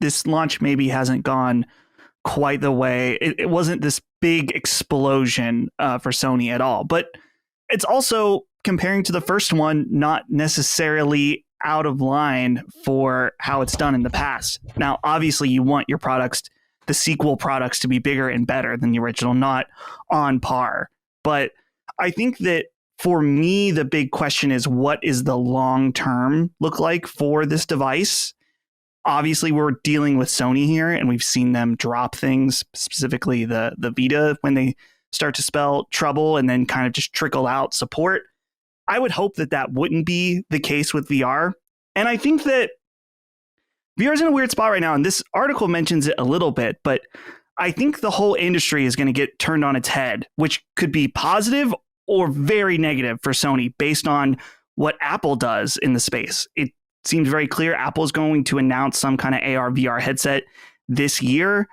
this launch maybe hasn't gone quite the way. It wasn't this big explosion for Sony at all. But it's also, comparing to the first one, not necessarily out of line for how it's done in the past. Now, obviously, you want your products, the sequel products, to be bigger and better than the original, not on par. But I think that for me, the big question is, what is the long term look like for this device? Obviously, we're dealing with Sony here, and we've seen them drop things, specifically the Vita, when they start to spell trouble and then kind of just trickle out support. I would hope that that wouldn't be the case with VR. And I think that VR is in a weird spot right now, and this article mentions it a little bit, but I think the whole industry is going to get turned on its head, which could be positive or very negative for Sony based on what Apple does in the space. It seems very clear Apple is going to announce some kind of AR VR headset this year.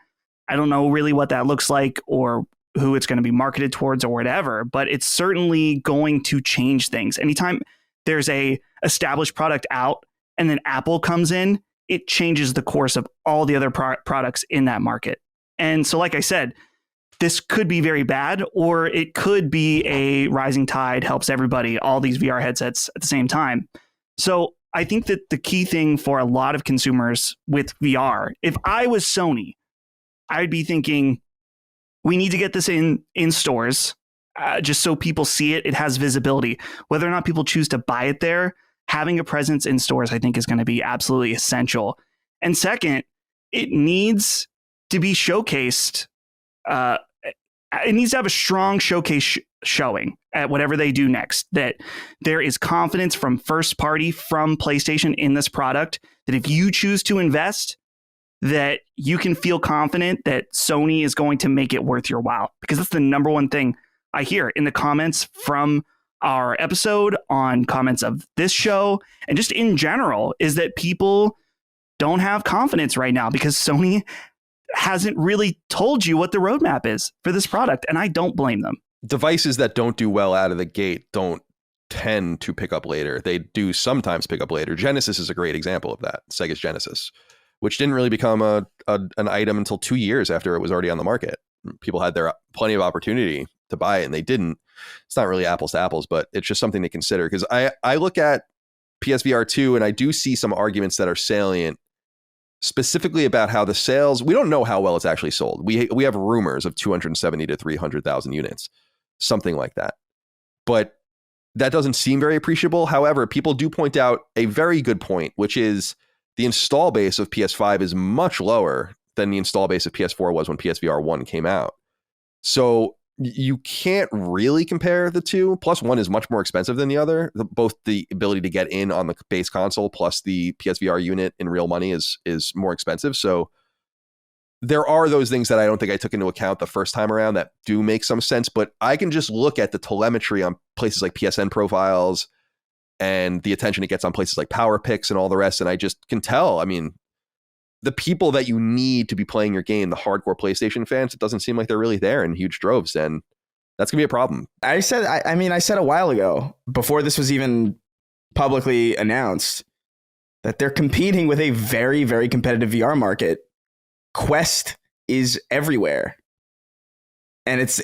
I don't know really what that looks like or who it's going to be marketed towards or whatever, but it's certainly going to change things. Anytime there's a established product out and then Apple comes in, it changes the course of all the other products in that market. And so, like I said, this could be very bad, or it could be a rising tide helps everybody, all these VR headsets at the same time. So I think that the key thing for a lot of consumers with VR, if I was Sony, I'd be thinking, we need to get this in stores just so people see it. It has visibility. Whether or not people choose to buy it there, having a presence in stores, I think, is going to be absolutely essential. And second, it needs to be showcased. It needs to have a strong showcase showing at whatever they do next, that there is confidence from first party, from PlayStation in this product, that if you choose to invest, that you can feel confident that Sony is going to make it worth your while. Because that's the number one thing I hear in the comments from our episode, on comments of this show, and just in general, is that people don't have confidence right now because Sony hasn't really told you what the roadmap is for this product. And I don't blame them. Devices that don't do well out of the gate don't tend to pick up later. They do sometimes pick up later. Genesis is a great example of that. Sega's Genesis, which didn't really become an item until 2 years after it was already on the market. People had their plenty of opportunity to buy it and they didn't. It's not really apples to apples, but it's just something to consider, because I look at PSVR2 and I do see some arguments that are salient, specifically about how the sales, we don't know how well it's actually sold. We have rumors of 270 to 300,000 units, something like that. But that doesn't seem very appreciable. However, people do point out a very good point, which is the install base of PS5 is much lower than the install base of PS4 was when PSVR 1 came out. So you can't really compare the two. Plus, one is much more expensive than the other. Both the ability to get in on the base console plus the PSVR unit in real money is more expensive. So there are those things that I don't think I took into account the first time around that do make some sense. But I can just look at the telemetry on places like PSN profiles and the attention it gets on places like PowerPix and all the rest. And I just can tell, I mean, the people that you need to be playing your game, the hardcore PlayStation fans, it doesn't seem like they're really there in huge droves. And that's going to be a problem. I said a while ago, before this was even publicly announced, that they're competing with a very, very competitive VR market. Quest is everywhere. And it's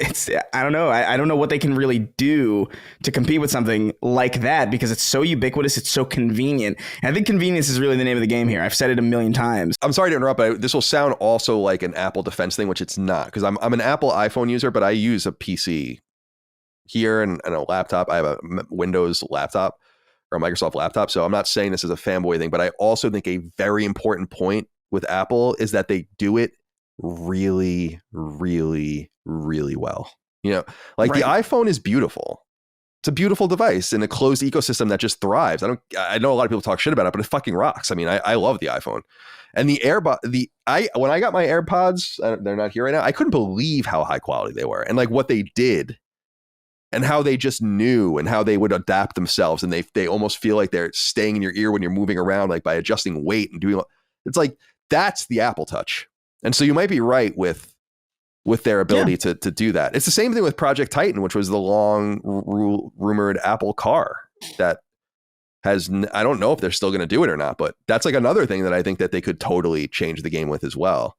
I don't know. I don't know what they can really do to compete with something like that, because it's so ubiquitous. It's so convenient. And I think convenience is really the name of the game here. I've said it a million times. I'm sorry to interrupt, but this will sound also like an Apple defense thing, which it's not, because I'm an Apple iPhone user, but I use a PC here and a laptop. I have a Windows laptop or a Microsoft laptop. So I'm not saying this is a fanboy thing, but I also think a very important point with Apple is that they do it really, really, really well. You know, like the iPhone is beautiful. It's a beautiful device in a closed ecosystem that just thrives. I know a lot of people talk shit about it, but it fucking rocks. I mean, I love the iPhone. And the when I got my AirPods, they're not here right now, I couldn't believe how high quality they were and like what they did and how they just knew and how they would adapt themselves. And they almost feel like they're staying in your ear when you're moving around, like by adjusting weight and doing, it's like, that's the Apple Touch. And so you might be right with their ability to do that. It's the same thing with Project Titan, which was the long rumored Apple car that I don't know if they're still going to do it or not, but that's like another thing that I think that they could totally change the game with as well.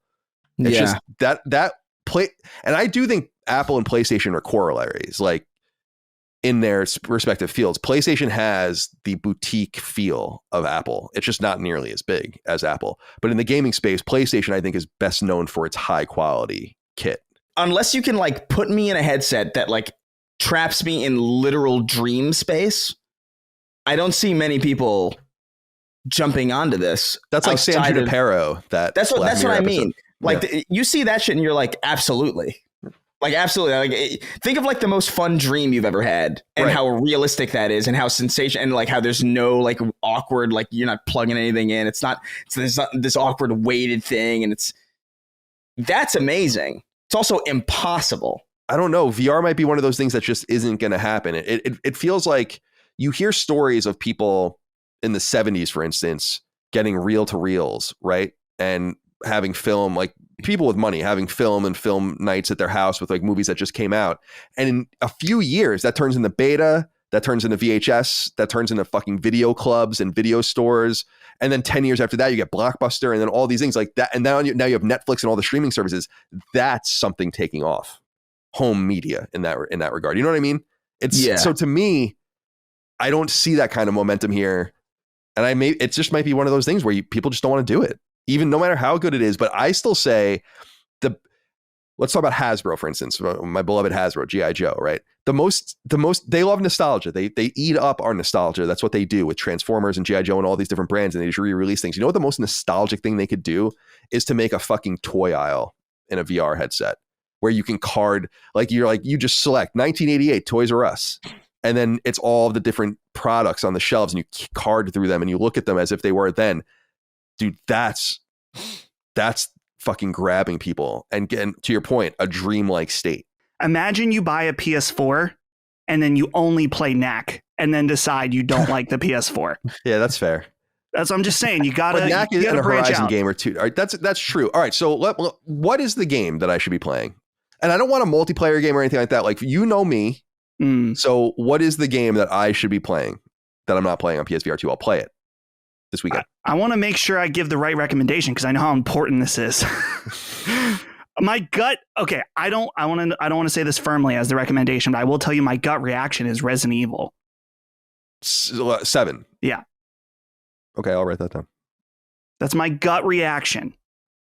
It's just that play. And I do think Apple and PlayStation are corollaries, like in their respective fields. PlayStation has the boutique feel of Apple. It's just not nearly as big as Apple. But in the gaming space, PlayStation, I think, is best known for its high quality kit. Unless you can like put me in a headset that like traps me in literal dream space, I don't see many people jumping onto this. That's like San Junipero. That's what I mean. Like Yeah. you see that shit and you're like, absolutely. Like, absolutely. Like, think of like the most fun dream you've ever had and Right. how realistic that is and how sensational and like how there's no like awkward, like you're not plugging anything in. It's this awkward weighted thing. And that's amazing. It's also impossible. I don't know. VR might be one of those things that just isn't going to happen. It feels like you hear stories of people in the 70s, for instance, getting reel to reels, right? And having film, like people with money having film and film nights at their house with like movies that just came out. And in a few years, that turns into beta, that turns into VHS, that turns into fucking video clubs and video stores. And then 10 years after that, you get Blockbuster and then all these things like that. And now you have Netflix and all the streaming services. That's something taking off. Home media in that regard. You know what I mean? So to me, I don't see that kind of momentum here. And it just might be one of those things where people just don't want to do it, even no matter how good it is. But I still say let's talk about Hasbro, for instance, my beloved Hasbro, G.I. Joe, right? The most, they love nostalgia. They eat up our nostalgia. That's what they do with Transformers and G.I. Joe and all these different brands. And they just re-release things. You know what the most nostalgic thing they could do is to make a fucking toy aisle in a VR headset where you can card, you just select 1988 Toys R Us. And then it's all the different products on the shelves and you card through them and you look at them as if they were then. Dude, that's fucking grabbing people and getting, to your point, a dreamlike state. Imagine you buy a PS4 and then you only play Knack and then decide you don't like the PS4. Yeah, that's fair. That's what I'm just saying. You gotta Knack is a Horizon game or two. All right, that's true. All right, so what is the game that I should be playing? And I don't want a multiplayer game or anything like that. Like, you know me. So what is the game that I should be playing that I'm not playing on PSVR2? I'll play it this weekend. I want to make sure I give the right recommendation because I know how important this is. My gut. Okay, I don't want to say this firmly as the recommendation, but I will tell you my gut reaction is Resident Evil 7. Yeah. Okay, I'll write that down. That's my gut reaction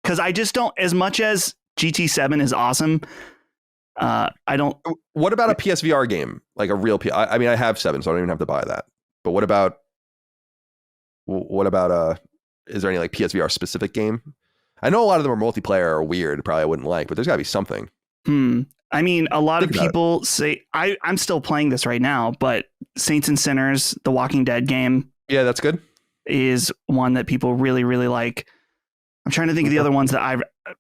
because I just don't. As much as GT7 is awesome, I don't. What about a PSVR game, like a real? I mean, I have 7, so I don't even have to buy that. But what about? Is there any like PSVR specific game? I know a lot of them are multiplayer or weird. Probably I wouldn't like, but there's got to be something. I mean, a lot of people say I'm still playing this right now, but Saints and Sinners, the Walking Dead game. Yeah, that's good. Is one that people really, really like. I'm trying to think of the other ones that I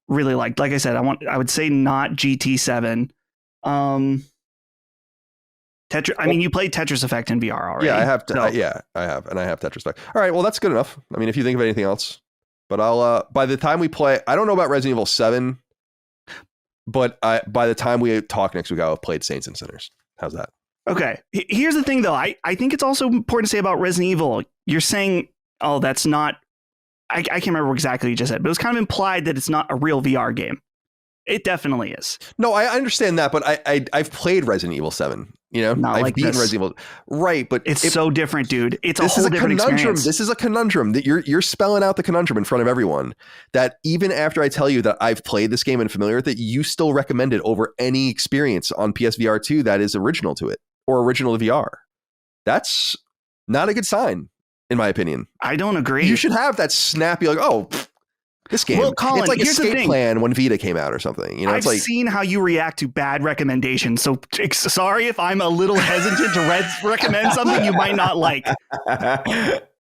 really liked. Like I said, I would say not GT7. Tetris. I mean, you played Tetris Effect in VR already. Yeah, I have. So. I have, and I have Tetris Effect. All right, well, that's good enough. I mean, if you think of anything else, but I'll. By the time we play, I don't know about Resident Evil 7, but by the time we talk next week, I'll have played Saints and Sinners. How's that? Okay. Here's the thing, though. I think it's also important to say about Resident Evil. You're saying, oh, that's not. I can't remember exactly what you just said, but it was kind of implied that it's not a real VR game. It definitely is. No, I understand that, but I've played Resident Evil 7. You know, Not I've like beaten this. Resident Evil. Right, but It's so different, dude. It's a whole different conundrum. experience. This is a conundrum that you're spelling out the conundrum in front of everyone. That even after I tell you that I've played this game and familiar with it, you still recommend it over any experience on PSVR 2 that is original to it or original to VR. That's not a good sign, in my opinion. I don't agree. You should have that snappy, like, oh, this game. Well, Colin, it's like here's the Escape thing. Plan when Vita came out or something. You know, I've it's like seen how you react to bad recommendations. So sorry if I'm a little hesitant to recommend something you might not like.